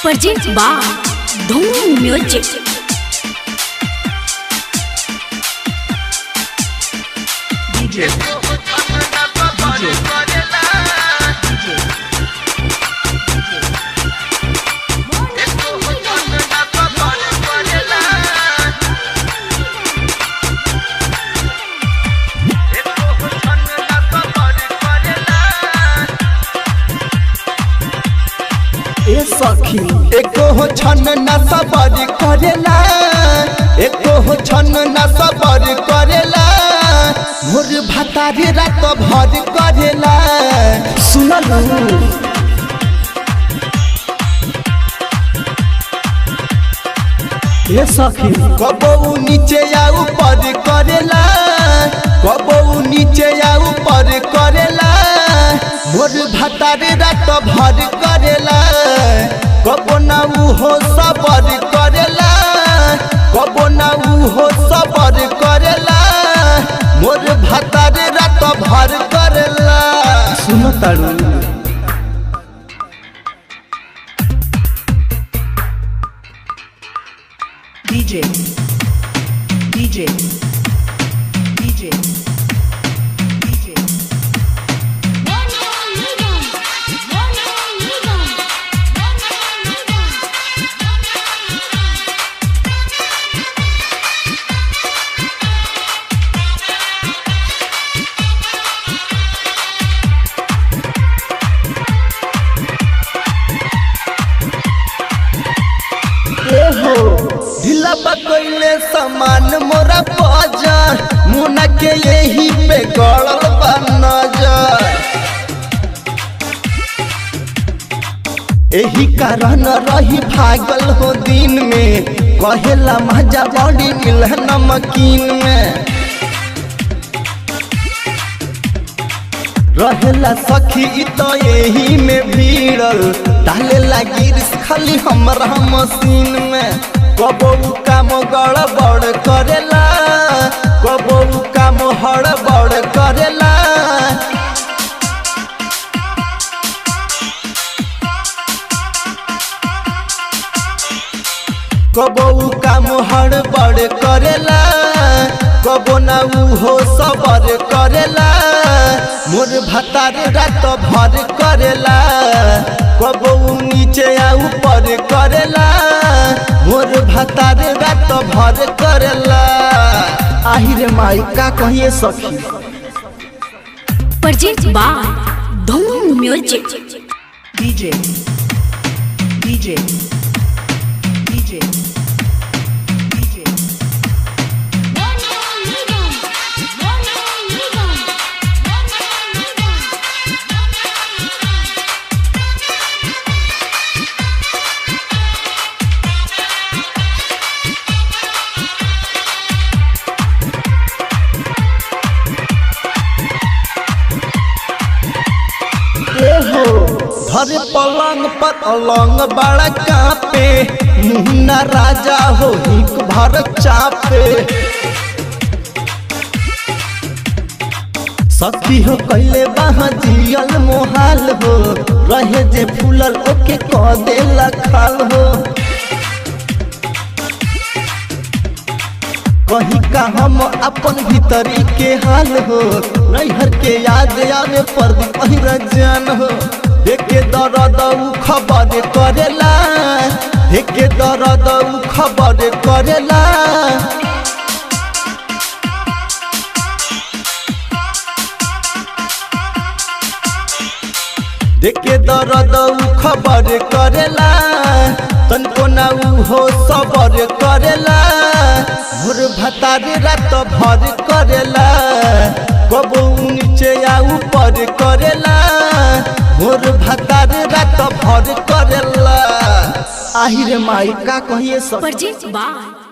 Present by धूम music. DJ ए सखी एको हो छन न सबर करेला, एको हो छन न सबर करेला, मोर भतारी रात भर करेला। सुनलू ए सखी कबो नीचे या ऊपर करेला, कबो नीचे या ऊपर करेला, मोर भतारी रात भर करेला। कबो ना हो सबर करेला, कबो ना हो सबर करेला, मोर भतारी रात भर करेला। सुनो तारू डीजे डीजे डीजे डीजे ढीला पकड़ले सामान मोरा बाजार, मुना के यही पे गड़ल बा नजर। यही कारण रही भागल हो दिन में, कहेला मजा बड़ी मिल नमकीन में। रहेला सखी तो यही में भीड़ल, डाले लगी खाली हमरा मशीन में। कबो काम गड़बड़ करेला, कबो काम हड़बड़ करेला, कबो काम हड़बड़ करेला, कबो ना हो सबर करेला, मोर भतारी रात भर करेला। कबो नीचे या ऊपर करेला, मोर भतारी रात भर करेला। आहिरे माई का कहिए सखी। प्रेजेंट बाय धूम music. DJ DJ DJ DJ धरे पलंग पर अलंग बड़ा कापे, मुन्ना राजा हो हिक भर चापे। सखी हो कैले बहा जियल मोहाल हो, रहे जे फूलल ओके कह देला खाल हो। कहीं का हम अपन भीतरी के हाल हो, नैहर के याद आवे परदीप जान हो। देखे दर्द उ खबर करेला, देखे दर्द उ खबर करेला, देखे दर्द उ खबर करेला, तनको ना हो सबर करेला, मोर भतारी रात भर करेला। कबो नीचे या ऊपर करेला, मोर भतारी रात भर करेला। आहिरे माई का कहिए सब। Present by